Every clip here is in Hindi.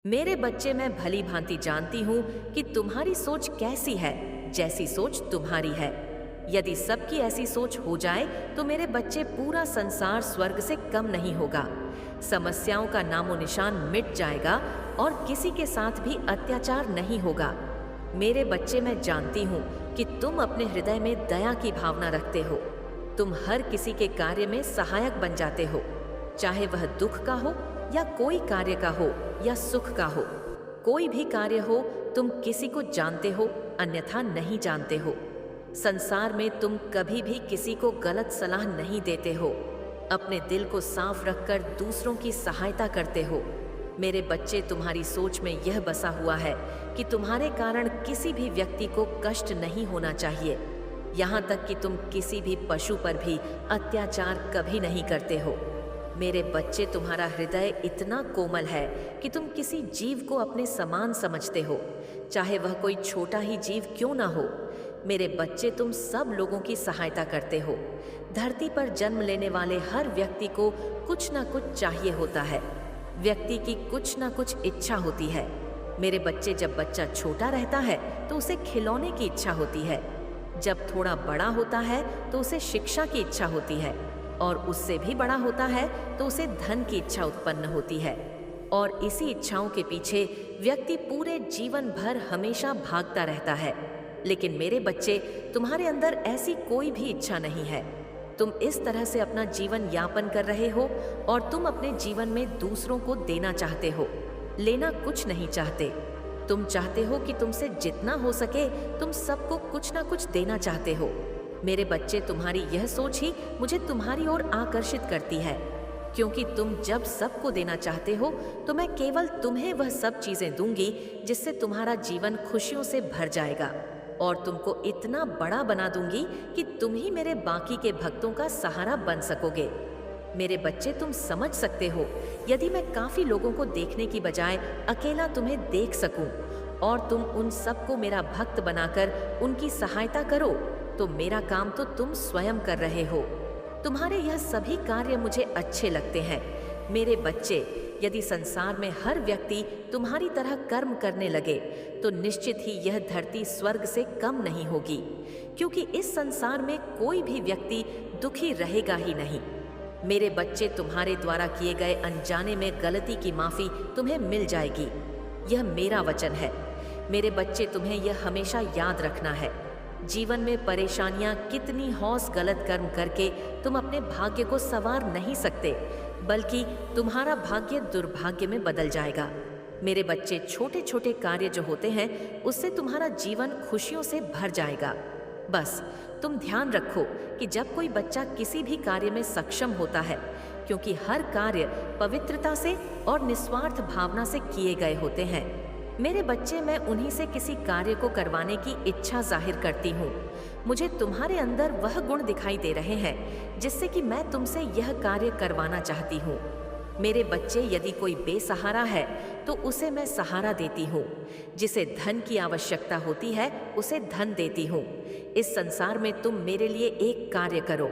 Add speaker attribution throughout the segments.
Speaker 1: मेरे बच्चे, मैं भली भांति जानती हूँ कि तुम्हारी सोच कैसी है, जैसी सोच तुम्हारी है। यदि सबकी ऐसी सोच हो जाए तो मेरे बच्चे, पूरा संसार स्वर्ग से कम नहीं होगा। समस्याओं का नामो निशान मिट जाएगा और किसी के साथ भी अत्याचार नहीं होगा। मेरे बच्चे, मैं जानती हूँ कि तुम अपने हृदय में दया की भावना रखते हो। तुम हर किसी के कार्य में सहायक बन जाते हो, चाहे वह दुख का हो या कोई कार्य का हो या सुख का हो। कोई भी कार्य हो, तुम किसी को जानते हो, अन्यथा नहीं जानते हो। संसार में तुम कभी भी किसी को गलत सलाह नहीं देते हो। अपने दिल को साफ रखकर दूसरों की सहायता करते हो। मेरे बच्चे, तुम्हारी सोच में यह बसा हुआ है कि तुम्हारे कारण किसी भी व्यक्ति को कष्ट नहीं होना चाहिए। यहाँ तक कि तुम किसी भी पशु पर भी अत्याचार कभी नहीं करते हो। मेरे बच्चे, तुम्हारा हृदय इतना कोमल है कि तुम किसी जीव को अपने समान समझते हो, चाहे वह कोई छोटा ही जीव क्यों ना हो। मेरे बच्चे, तुम सब लोगों की सहायता करते हो। धरती पर जन्म लेने वाले हर व्यक्ति को कुछ ना कुछ चाहिए होता है। व्यक्ति की कुछ ना कुछ इच्छा होती है। मेरे बच्चे, जब बच्चा छोटा रहता है तो उसे खिलौने की इच्छा होती है। जब थोड़ा बड़ा होता है तो उसे शिक्षा की इच्छा होती है, और उससे भी बड़ा होता है तो उसे धन की इच्छा उत्पन्न होती है। और इसी इच्छाओं के पीछे व्यक्ति पूरे जीवन भर हमेशा भागता रहता है। लेकिन मेरे बच्चे, तुम्हारे अंदर ऐसी कोई भी इच्छा नहीं है। तुम इस तरह से अपना जीवन यापन कर रहे हो और तुम अपने जीवन में दूसरों को देना चाहते हो, लेना कुछ नहीं चाहते। तुम चाहते हो कि तुमसे जितना हो सके तुम सबको कुछ ना कुछ देना चाहते हो। मेरे बच्चे, तुम्हारी यह सोच ही मुझे तुम्हारी ओर आकर्षित करती है, क्योंकि तुम जब सबको देना चाहते हो तो मैं केवल तुम्हें वह सब चीजें दूंगी जिससे तुम्हारा जीवन खुशियों से भर जाएगा, और तुमको इतना बड़ा बना दूंगी कि तुम ही मेरे बाकी के भक्तों का सहारा बन सकोगे। मेरे बच्चे, तुम समझ सकते हो, यदि मैं काफी लोगों को देखने की बजाय अकेला तुम्हें देख सकूं और तुम उन सबको मेरा भक्त बनाकर उनकी सहायता करो, तो मेरा काम तो तुम स्वयं कर रहे हो। तुम्हारे यह सभी कार्य मुझे अच्छे लगते हैं। मेरे बच्चे, यदि संसार में हर व्यक्ति तुम्हारी तरह कर्म करने लगे तो निश्चित ही यह धरती स्वर्ग से कम नहीं होगी, क्योंकि इस संसार में कोई भी व्यक्ति दुखी रहेगा ही नहीं। मेरे बच्चे, तुम्हारे द्वारा किए गए अनजाने में गलती की माफी तुम्हें मिल जाएगी, यह मेरा वचन है। मेरे बच्चे, तुम्हें यह हमेशा याद रखना है, जीवन में परेशानियां कितनी हौस गलत कर्म करके तुम अपने भाग्य को संवार नहीं सकते, बल्कि तुम्हारा भाग्य दुर्भाग्य में बदल जाएगा। मेरे बच्चे, छोटे छोटे कार्य जो होते हैं उससे तुम्हारा जीवन खुशियों से भर जाएगा। बस तुम ध्यान रखो कि जब कोई बच्चा किसी भी कार्य में सक्षम होता है, क्योंकि हर कार्य पवित्रता से और निस्वार्थ भावना से किए गए होते हैं। मेरे बच्चे, मैं उन्हीं से किसी कार्य को करवाने की इच्छा जाहिर करती हूँ। मुझे तुम्हारे अंदर वह गुण दिखाई दे रहे हैं जिससे कि मैं तुमसे यह कार्य करवाना चाहती हूँ। मेरे बच्चे, यदि कोई बेसहारा है तो उसे मैं सहारा देती हूँ। जिसे धन की आवश्यकता होती है उसे धन देती हूँ। इस संसार में तुम मेरे लिए एक कार्य करो।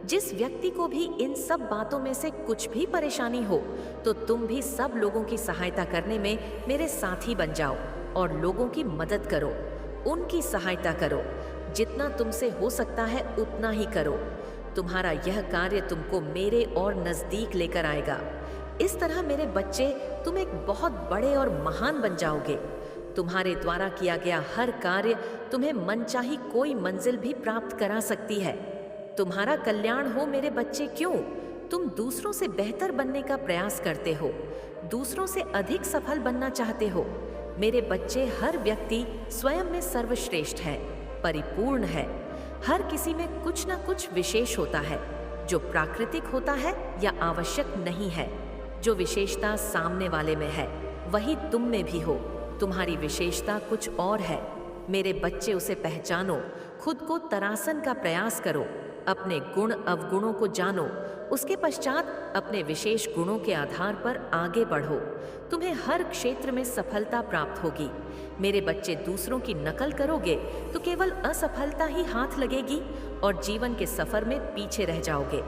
Speaker 1: जिस व्यक्ति को भी इन सब बातों में से कुछ भी परेशानी हो तो तुम भी सब लोगों की सहायता करने में मेरे साथी बन जाओ और लोगों की मदद करो, उनकी सहायता करो। जितना तुमसे हो सकता है उतना ही करो। तुम्हारा यह कार्य तुमको मेरे और नजदीक लेकर आएगा। इस तरह मेरे बच्चे, तुम एक बहुत बड़े और महान बन जाओगे। तुम्हारे द्वारा किया गया हर कार्य तुम्हें मनचाही कोई मंजिल भी प्राप्त करा सकती है। तुम्हारा कल्याण हो मेरे बच्चे, क्यों? तुम दूसरों से बेहतर बनने का प्रयास करते हो, दूसरों से अधिक सफल बनना चाहते हो। मेरे बच्चे, हर व्यक्ति स्वयं में सर्वश्रेष्ठ है, परिपूर्ण है। हर किसी में कुछ ना कुछ विशेष होता है, जो प्राकृतिक होता है या आवश्यक नहीं है। जो विशेषता सामने वाले में है वही तुम में भी हो। तुम्हारी विशेषता कुछ और है। मेरे बच्चे, उसे पहचानो, खुद को तरासन का प्रयास करो, अपने गुण अवगुणों को जानो, उसके पश्चात अपने विशेष गुणों के आधार पर आगे बढ़ो। तुम्हें हर क्षेत्र में सफलता प्राप्त होगी। मेरे बच्चे, दूसरों की नकल करोगे तो केवल असफलता ही हाथ लगेगी और जीवन के सफर में पीछे रह जाओगे।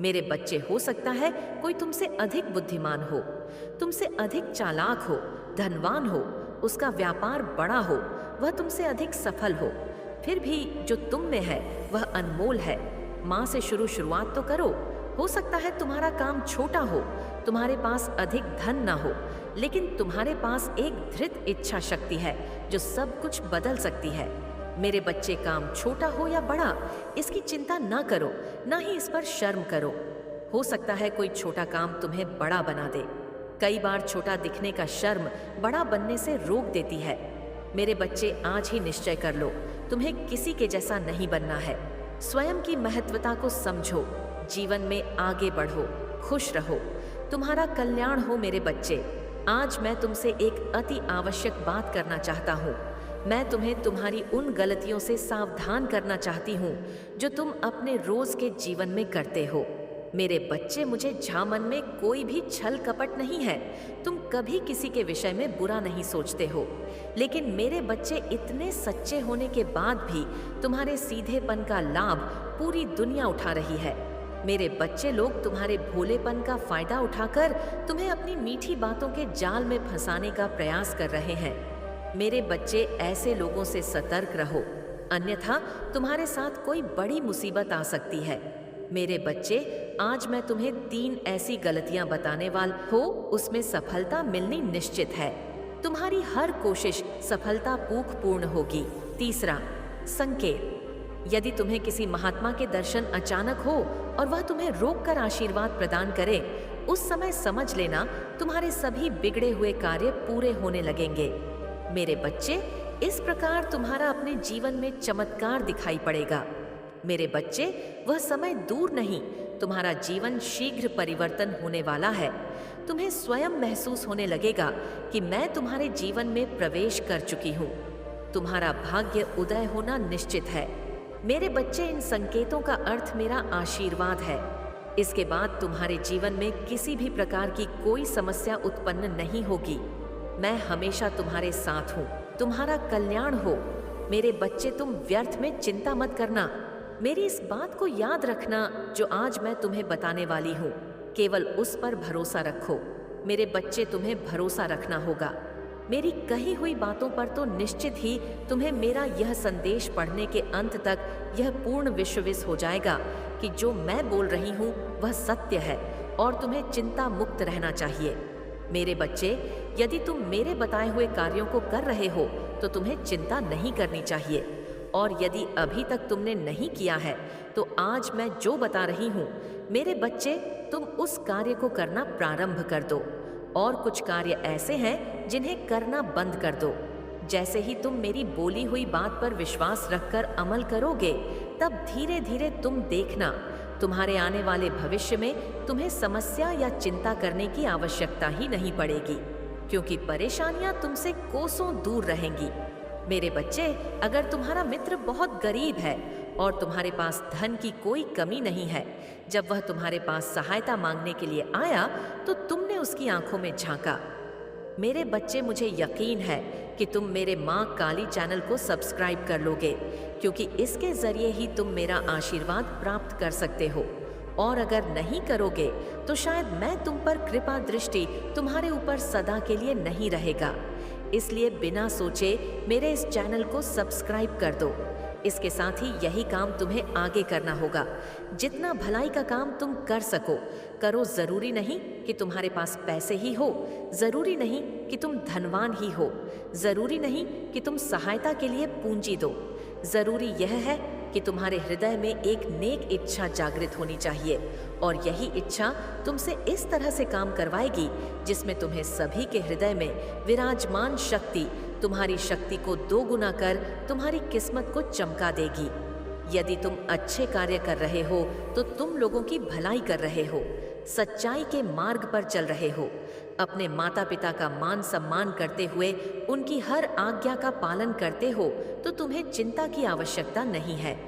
Speaker 1: मेरे बच्चे, हो सकता है कोई तुमसे अधिक बुद्धिमान हो, तुमसे अधिक चालाक हो, धनवान हो, उसका व्यापार बड़ा हो, वह तुमसे अधिक सफल हो, फिर भी जो तुम में है वह अनमोल है। माँ से शुरुआत तो करो। हो सकता है तुम्हारा काम छोटा हो, तुम्हारे पास अधिक धन न हो, लेकिन तुम्हारे पास एक धृत इच्छा शक्ति है जो सब कुछ बदल सकती है। मेरे बच्चे, काम छोटा हो या बड़ा, इसकी चिंता ना करो, ना ही इस पर शर्म करो। हो सकता है कोई छोटा काम तुम्हें बड़ा बना दे। कई बार छोटा दिखने का शर्म बड़ा बनने से रोक देती है। मेरे बच्चे, आज ही निश्चय कर लो, तुम्हें किसी के जैसा नहीं बनना है। स्वयं की महत्वता को समझो, जीवन में आगे बढ़ो, खुश रहो, तुम्हारा कल्याण हो। मेरे बच्चे, आज मैं तुमसे एक अति आवश्यक बात करना चाहता हूँ। मैं तुम्हें तुम्हारी उन गलतियों से सावधान करना चाहती हूँ जो तुम अपने रोज के जीवन में करते हो। मेरे बच्चे, मुझे झामन में कोई भी छल कपट नहीं है। तुम कभी किसी के विषय में बुरा नहीं सोचते हो, लेकिन मेरे बच्चे, इतने सच्चे होने के बाद भी तुम्हारे सीधेपन का लाभ पूरी दुनिया उठा रही है। मेरे बच्चे लोग तुम्हारे भोलेपन का फायदा उठाकर तुम्हें अपनी मीठी बातों के जाल में फंसाने का प्रयास कर रहे हैं। मेरे बच्चे, ऐसे लोगों से सतर्क रहो, अन्यथा तुम्हारे साथ कोई बड़ी मुसीबत आ सकती है। मेरे बच्चे, आज मैं तुम्हें 3 ऐसी गलतियां बताने वाला हो, उसमें सफलता मिलनी निश्चित है। तुम्हारी हर कोशिश सफलतापूर्ण होगी। तीसरा, संकेत। यदि तुम्हें किसी महात्मा के दर्शन अचानक हो और वह तुम्हें रोककर आशीर्वाद प्रदान करे, उस समय समझ लेना तुम्हारे सभी बिगड़े हुए कार्य पूरे होने लगेंगे। मेरे बच्चे, इस प्रकार तुम्हारा अपने जीवन में चमत्कार दिखाई पड़ेगा। मेरे बच्चे, वह समय दूर नहीं, तुम्हारा जीवन शीघ्र परिवर्तन होने वाला है। तुम्हें स्वयं महसूस होने लगेगा कि मैं तुम्हारे जीवन में प्रवेश कर चुकी हूँ। तुम्हारा भाग्य उदय होना निश्चित है। मेरे बच्चे, इन संकेतों का अर्थ मेरा आशीर्वाद है। इसके बाद तुम्हारे जीवन में किसी भी प्रकार की कोई समस्या उत्पन्न नहीं होगी। मैं हमेशा तुम्हारे साथ हूँ, तुम्हारा कल्याण हो। मेरे बच्चे, तुम व्यर्थ में चिंता मत करना। मेरी इस बात को याद रखना जो आज मैं तुम्हें बताने वाली हूँ, केवल उस पर भरोसा रखो। मेरे बच्चे, तुम्हें भरोसा रखना होगा। मेरी कही हुई बातों पर तो निश्चित ही तुम्हें मेरा यह संदेश पढ़ने के अंत तक यह पूर्ण विश्वास हो जाएगा कि जो मैं बोल रही हूँ वह सत्य है और तुम्हें चिंता मुक्त रहना चाहिए। मेरे बच्चे, यदि तुम मेरे बताए हुए कार्यों को कर रहे हो तो तुम्हें चिंता नहीं करनी चाहिए, और यदि अभी तक तुमने नहीं किया है तो आज मैं जो बता रही हूँ, मेरे बच्चे, तुम उस कार्य को करना प्रारंभ कर दो। और कुछ कार्य ऐसे हैं जिन्हें करना बंद कर दो। जैसे ही तुम मेरी बोली हुई बात पर विश्वास रखकर अमल करोगे, तब धीरे धीरे तुम देखना, तुम्हारे आने वाले भविष्य में तुम्हें समस्या या चिंता करने की आवश्यकता ही नहीं पड़ेगी, क्योंकि परेशानियां तुमसे कोसों दूर रहेंगी। मेरे बच्चे, अगर तुम्हारा मित्र बहुत गरीब है और तुम्हारे पास धन की कोई कमी नहीं है, जब वह तुम्हारे पास सहायता मांगने के लिए आया तो तुमने उसकी आंखों में झांका। मेरे बच्चे, मुझे यकीन है कि तुम मेरे माँ काली चैनल को सब्सक्राइब कर लोगे, क्योंकि इसके जरिए ही तुम मेरा आशीर्वाद प्राप्त कर सकते हो। और अगर नहीं करोगे तो शायद मैं तुम पर कृपा दृष्टि तुम्हारे ऊपर सदा के लिए नहीं रहेगा। इसलिए बिना सोचे मेरे इस चैनल को सब्सक्राइब कर दो। इसके साथ ही यही काम तुम्हें आगे करना होगा। जितना भलाई का काम तुम कर सको करो। जरूरी नहीं कि तुम्हारे पास पैसे ही हो, जरूरी नहीं कि तुम धनवान ही हो, जरूरी नहीं कि तुम सहायता के लिए पूंजी दो। जरूरी यह है कि तुम्हारे हृदय में एक नेक इच्छा जागृत होनी चाहिए, और यही इच्छा तुमसे इस तरह से काम करवाएगी जिसमें तुम्हें सभी के हृदय में विराजमान शक्ति तुम्हारी शक्ति को 2 गुना कर तुम्हारी किस्मत को चमका देगी। यदि तुम अच्छे कार्य कर रहे हो तो तुम लोगों की भलाई कर रहे हो, सच्चाई के मार्ग पर चल रहे हो, अपने माता पिता का मान सम्मान करते हुए उनकी हर आज्ञा का पालन करते हो, तो तुम्हें चिंता की आवश्यकता नहीं है।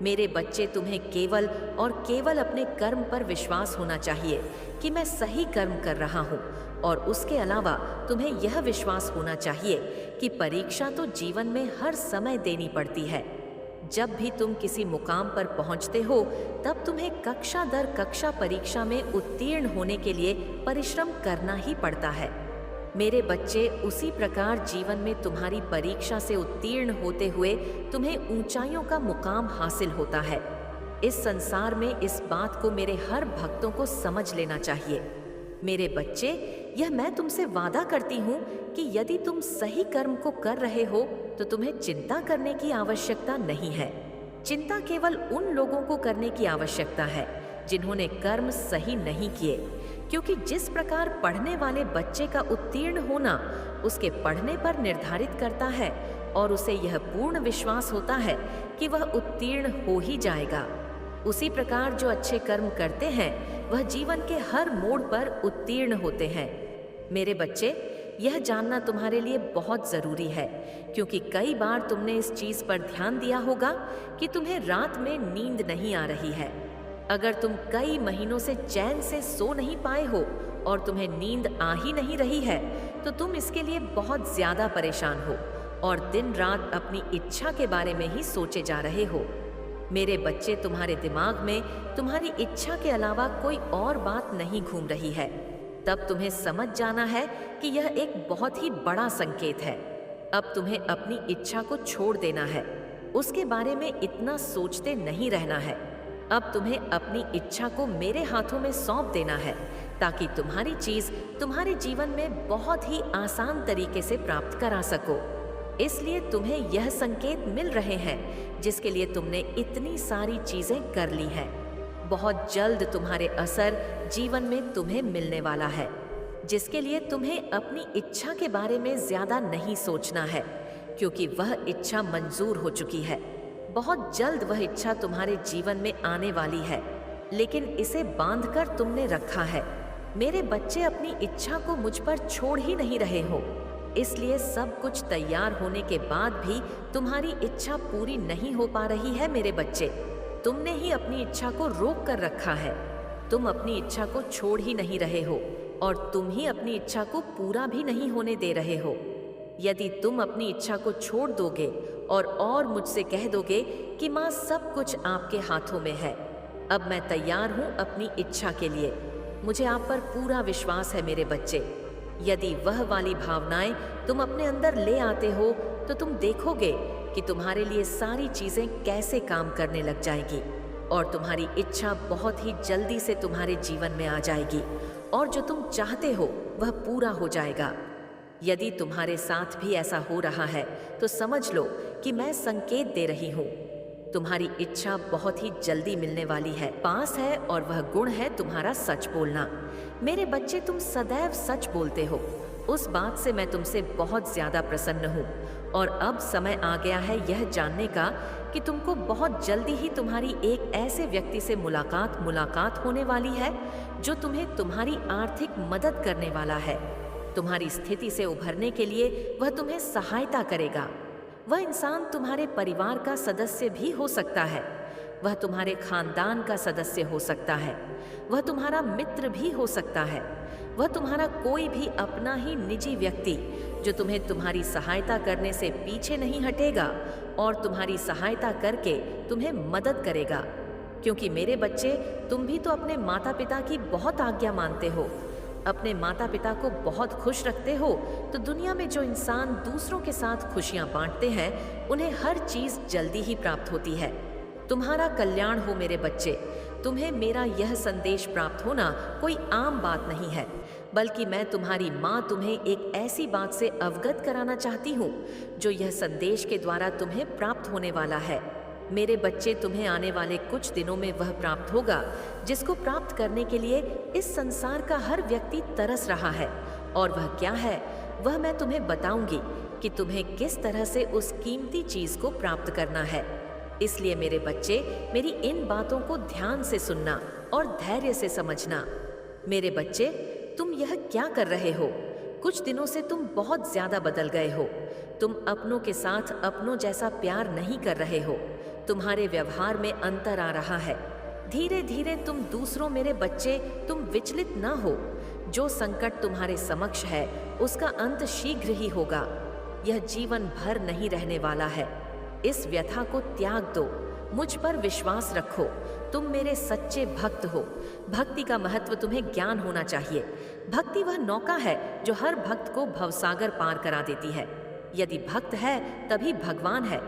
Speaker 1: मेरे बच्चे, तुम्हें केवल और केवल अपने कर्म पर विश्वास होना चाहिए कि मैं सही कर्म कर रहा हूँ, और उसके अलावा तुम्हें यह विश्वास होना चाहिए कि परीक्षा तो जीवन में हर समय देनी पड़ती है। जब भी तुम किसी मुकाम पर पहुंचते हो तब तुम्हें कक्षा दर कक्षा परीक्षा में उत्तीर्ण होने के लिए परिश्रम करना ही पड़ता है। मेरे बच्चे, उसी प्रकार जीवन में तुम्हारी परीक्षा से उत्तीर्ण होते हुए तुम्हें ऊंचाइयों का मुकाम हासिल होता है। इस संसार में इस बात को मेरे हर भक्तों को समझ लेना चाहिए। मेरे बच्चे, यह मैं तुमसे वादा करती हूँ कि यदि तुम सही कर्म को कर रहे हो तो तुम्हें चिंता करने की आवश्यकता नहीं है। चिंता केवल उन लोगों को करने की आवश्यकता है जिन्होंने कर्म सही नहीं किए, क्योंकि जिस प्रकार पढ़ने वाले बच्चे का उत्तीर्ण होना उसके पढ़ने पर निर्धारित करता है और उसे यह पूर्ण विश्वास होता है कि वह उत्तीर्ण हो ही जाएगा, उसी प्रकार जो अच्छे कर्म करते हैं वह जीवन के हर मोड़ पर उत्तीर्ण होते हैं। मेरे बच्चे, यह जानना तुम्हारे लिए बहुत जरूरी है, क्योंकि कई बार तुमने इस चीज पर ध्यान दिया होगा कि तुम्हें रात में नींद नहीं आ रही है। अगर तुम कई महीनों से चैन से सो नहीं पाए हो और तुम्हें नींद आ ही नहीं रही है, तो तुम इसके लिए बहुत ज्यादा परेशान हो और दिन रात अपनी इच्छा के बारे में ही सोचे जा रहे हो। मेरे बच्चे, तुम्हारे दिमाग में तुम्हारी इच्छा के अलावा कोई और बात नहीं घूम रही है। तब तुम्हें समझ जाना है कि यह एक बहुत ही बड़ा संकेत है। अब तुम्हें अपनी इच्छा को छोड़ देना है, उसके बारे में इतना सोचते नहीं रहना है। अब तुम्हें अपनी इच्छा को मेरे हाथों में सौंप देना है, ताकि तुम्हारी चीज तुम्हारे जीवन में बहुत ही आसान तरीके से प्राप्त करा सको। इसलिए तुम्हें यह संकेत मिल रहे हैं जिसके लिए तुमने इतनी सारी चीजें कर ली हैं। बहुत जल्द तुम्हारे असर जीवन में तुम्हें मिलने वाला है, जिसके लिए तुम्हें अपनी इच्छा के बारे में ज्यादा नहीं सोचना है, क्योंकि वह इच्छा मंजूर हो चुकी है। बहुत जल्द वह इच्छा तुम्हारे जीवन में आने वाली है, लेकिन इसे बांधकर तुमने रखा है। मेरे बच्चे, अपनी इच्छा को मुझ पर छोड़ ही नहीं रहे हो, इसलिए सब कुछ तैयार होने के बाद भी तुम्हारी इच्छा पूरी नहीं हो पा रही है। मेरे बच्चे, तुमने ही अपनी इच्छा को रोक कर रखा है। तुम अपनी इच्छा को छोड़ ही नहीं रहे हो और तुम ही अपनी इच्छा को पूरा भी नहीं होने दे रहे हो। यदि तुम अपनी इच्छा को छोड़ दोगे और मुझसे कह दोगे कि माँ, सब कुछ आपके हाथों में है, अब मैं तैयार हूँ अपनी इच्छा के लिए, मुझे आप पर पूरा विश्वास है। मेरे बच्चे, यदि वह वाली भावनाएं तुम अपने अंदर ले आते हो तो तुम देखोगे कि तुम्हारे लिए सारी चीजें कैसे काम करने लग जाएगी और तुम्हारी इच्छा बहुत ही जल्दी से तुम्हारे जीवन में आ जाएगी और जो तुम चाहते हो वह पूरा हो जाएगा। यदि तुम्हारे साथ भी ऐसा हो रहा है तो समझ लो कि मैं संकेत दे रही हूँ। तुम्हारी इच्छा बहुत ही जल्दी मिलने वाली है, पास है, और वह गुण है तुम्हारा सच बोलना। मेरे बच्चे, तुम सदैव सच बोलते हो, उस बात से मैं तुमसे बहुत ज्यादा प्रसन्न हूँ। और अब समय आ गया है यह जानने का कि तुमको बहुत जल्दी ही तुम्हारी एक ऐसे व्यक्ति से मुलाकात होने वाली है जो तुम्हें तुम्हारी आर्थिक मदद करने वाला है। तुम्हारी स्थिति से उभरने के लिए वह तुम्हें सहायता करेगा। वह इंसान तुम्हारे परिवार का सदस्य भी हो सकता है, वह तुम्हारे खानदान का सदस्य हो सकता है, वह तुम्हारा मित्र भी हो सकता है, वह तुम्हारा कोई भी अपना ही निजी व्यक्ति जो तुम्हें तुम्हारी सहायता करने से पीछे नहीं हटेगा और तुम्हारी सहायता करके तुम्हें मदद करेगा। क्योंकि मेरे बच्चे, तुम भी तो अपने माता पिता की बहुत आज्ञा मानते हो, अपने माता पिता को बहुत खुश रखते हो, तो दुनिया में जो इंसान दूसरों के साथ खुशियां बांटते हैं उन्हें हर चीज जल्दी ही प्राप्त होती है। तुम्हारा कल्याण हो मेरे बच्चे। तुम्हें मेरा यह संदेश प्राप्त होना कोई आम बात नहीं है, बल्कि मैं तुम्हारी माँ तुम्हें एक ऐसी बात से अवगत कराना चाहती हूँ जो यह संदेश के द्वारा तुम्हें प्राप्त होने वाला है। मेरे बच्चे, तुम्हें आने वाले कुछ दिनों में वह प्राप्त होगा जिसको प्राप्त करने के लिए इस संसार का हर व्यक्ति तरस रहा है। और वह क्या है, वह मैं तुम्हें बताऊंगी कि तुम्हें किस तरह से उस कीमती चीज को प्राप्त करना है। इसलिए मेरे बच्चे, मेरी इन बातों को ध्यान से सुनना और धैर्य से समझना। मेरे बच्चे, तुम यह क्या कर रहे हो? कुछ दिनों से तुम बहुत ज्यादा बदल गए हो। तुम अपनों के साथ अपनों जैसा प्यार नहीं कर रहे हो। तुम्हारे व्यवहार में अंतर आ रहा है। धीरे धीरे तुम दूसरों, मेरे बच्चे, तुम विचलित न हो। जो संकट तुम्हारे समक्ष है उसका अंत शीघ्र ही होगा। यह जीवन भर नहीं रहने वाला है। इस व्यथा को त्याग दो, मुझ पर विश्वास रखो। तुम मेरे सच्चे भक्त हो। भक्ति का महत्व तुम्हें ज्ञान होना चाहिए। भक्ति वह नौका है जो हर भक्त को भवसागर पार करा देती है। यदि भक्त है तभी भगवान है,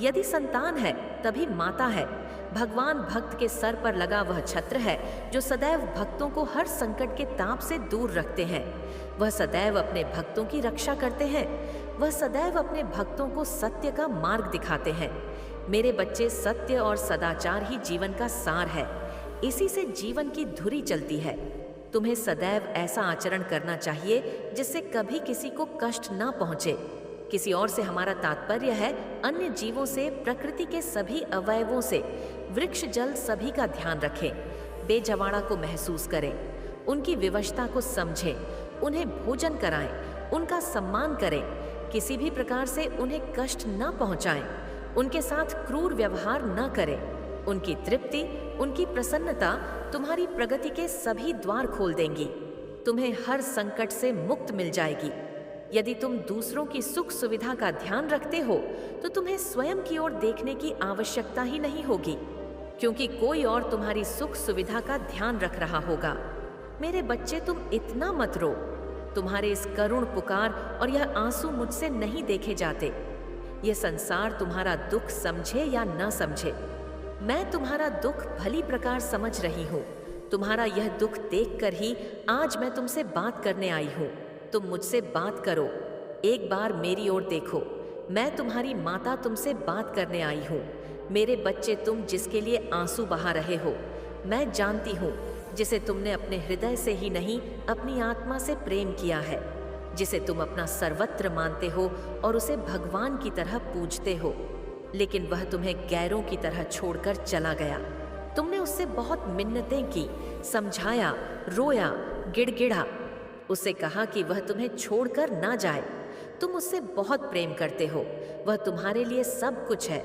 Speaker 1: यदि संतान है तभी माता है। भगवान भक्त के सर पर लगा वह छत्र है जो सदैव भक्तों को हर संकट के ताप से दूर रखते हैं। वह सदैव अपने भक्तों की रक्षा करते हैं। वह सदैव अपने भक्तों को सत्य का मार्ग दिखाते हैं। मेरे बच्चे, सत्य और सदाचार ही जीवन का सार है। इसी से जीवन की धुरी चलती है। तुम्हें सदैव ऐसा आचरण करना चाहिए जिससे कभी किसी को कष्ट ना पहुंचे। किसी और से हमारा तात्पर्य है अन्य जीवों से, प्रकृति के सभी अवयवों से। वृक्ष, जल सभी का ध्यान रखें। बेजवाड़ा को महसूस करें, उनकी विवशता को समझें, उन्हें भोजन कराएं, उनका सम्मान करें। किसी भी प्रकार से उन्हें कष्ट न पहुंचाएं। उनके साथ क्रूर व्यवहार न करें। उनकी तृप्ति, उनकी प्रसन्नता तुम्हारी प्रगति के सभी द्वार खोल देंगी। तुम्हें हर संकट से मुक्त मिल जाएगी। यदि तुम दूसरों की सुख सुविधा का ध्यान रखते हो तो तुम्हें स्वयं की ओर देखने की आवश्यकता ही नहीं होगी, क्योंकि कोई और तुम्हारी सुख सुविधा का ध्यान रख रहा होगा। मेरे बच्चे, तुम इतना मत रो। तुम्हारे इस करुण पुकार और यह आंसू मुझसे नहीं देखे जाते। यह संसार तुम्हारा दुख समझे या न समझे, मैं तुम्हारा दुख भली प्रकार समझ रही हूँ। तुम्हारा यह दुख देखकर ही आज मैं तुमसे बात करने आई हूँ। तुम मुझसे बात करो, एक बार मेरी ओर देखो। मैं तुम्हारी माता तुमसे बात करने आई हूँ। मेरे बच्चे, तुम जिसके लिए आंसू बहा रहे हो, मैं जानती हूँ, जिसे तुमने अपने हृदय से ही नहीं अपनी आत्मा से प्रेम किया है, जिसे तुम अपना सर्वत्र मानते हो और उसे भगवान की तरह पूजते हो। लेकिन वह तुम्हें गैरों की तरह छोड़कर चला गया। तुमने उससे बहुत मिन्नतें की, समझाया, रोया, गिड़गिड़ा। उसे कहा कि वह तुम्हें छोड़कर ना जाए। तुम उससे बहुत प्रेम करते हो, वह तुम्हारे लिए सब कुछ है,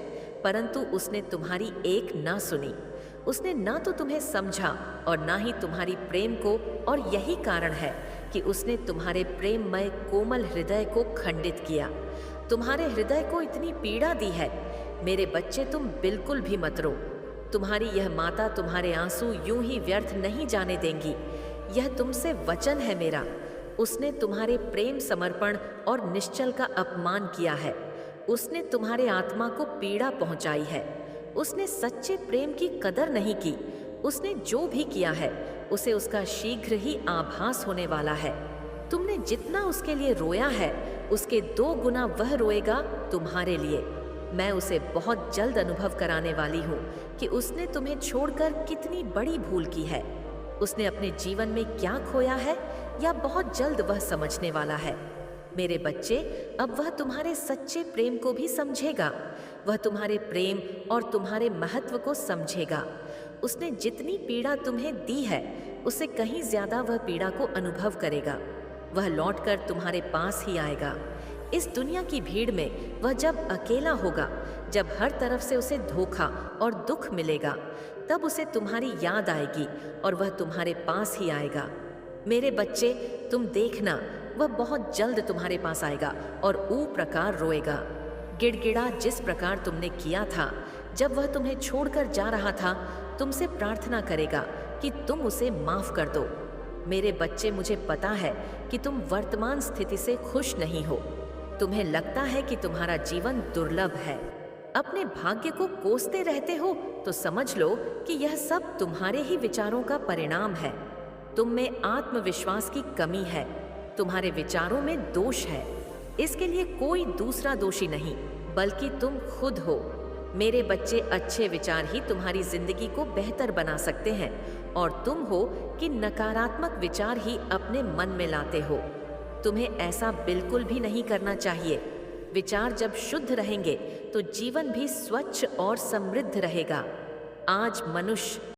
Speaker 1: परंतु उसने तुम्हारी एक ना सुनी। उसने ना तो तुम्हें समझा और ना ही तुम्हारी प्रेम को, और यही कारण है कि उसने तुम्हारे प्रेममय कोमल हृदय को खंडित किया। तुम्हारे हृदय को इतनी पीड़ा दी है। मेरे बच्चे, तुम बिल्कुल भी मत रो। तुम्हारी यह माता तुम्हारे आंसू यूं ही व्यर्थ नहीं जाने देंगी। यह तुमसे वचन है मेरा। उसने तुम्हारे प्रेम, समर्पण और निश्चल का अपमान किया है। उसने तुम्हारे आत्मा को पीड़ा पहुंचाई है। उसने सच्चे प्रेम की कदर नहीं की। उसने जो भी किया है उसे उसका शीघ्र ही आभास होने वाला है। तुमने जितना उसके लिए रोया है उसके 2 गुना वह रोएगा तुम्हारे लिए। मैं उसे बहुत जल्द अनुभव कराने वाली हूँ कि उसने तुम्हें छोड़कर कितनी बड़ी भूल की है। उसने अपने जीवन में क्या खोया है या बहुत जल्द वह समझने वाला है। मेरे बच्चे, अब वह तुम्हारे सच्चे प्रेम को भी समझेगा। वह तुम्हारे प्रेम और तुम्हारे महत्व को समझेगा। उसने जितनी पीड़ा तुम्हें दी है उससे कहीं ज्यादा वह पीड़ा को अनुभव करेगा। वह लौटकर तुम्हारे पास ही आएगा। इस दुनिया की भीड़ में वह जब अकेला होगा, जब हर तरफ से उसे धोखा और दुख मिलेगा, तब उसे तुम्हारी याद आएगी और वह तुम्हारे पास ही आएगा। मेरे बच्चे, तुम देखना, वह बहुत जल्द तुम्हारे पास आएगा और ऊ प्रकार रोएगा। गिड़गिड़ा जिस प्रकार तुमने किया था जब वह तुम्हें छोड़कर जा रहा था, तुमसे प्रार्थना करेगा कि तुम उसे माफ कर दो। मेरे बच्चे, मुझे पता है कि तुम वर्तमान स्थिति से खुश नहीं हो। तुम्हें लगता है कि तुम्हारा जीवन दुर्लभ है। अपने भाग्य को कोसते रहते हो तो समझ लो कि यह सब तुम्हारे ही विचारों का परिणाम है। तुम में आत्मविश्वास की कमी है। तुम्हारे विचारों में दोष है। इसके लिए कोई दूसरा दोषी नहीं, बल्कि तुम खुद हो। मेरे बच्चे, अच्छे विचार ही तुम्हारी जिंदगी को बेहतर बना सकते हैं और तुम हो कि नकारात्मक विचार ही अपने मन में लाते हो। तुम्हें ऐसा बिल्कुल भी नहीं करना चाहिए। विचार जब शुद्ध रहेंगे तो जीवन भी स्वच्छ और समृद्ध रहेगा। आज मनुष्य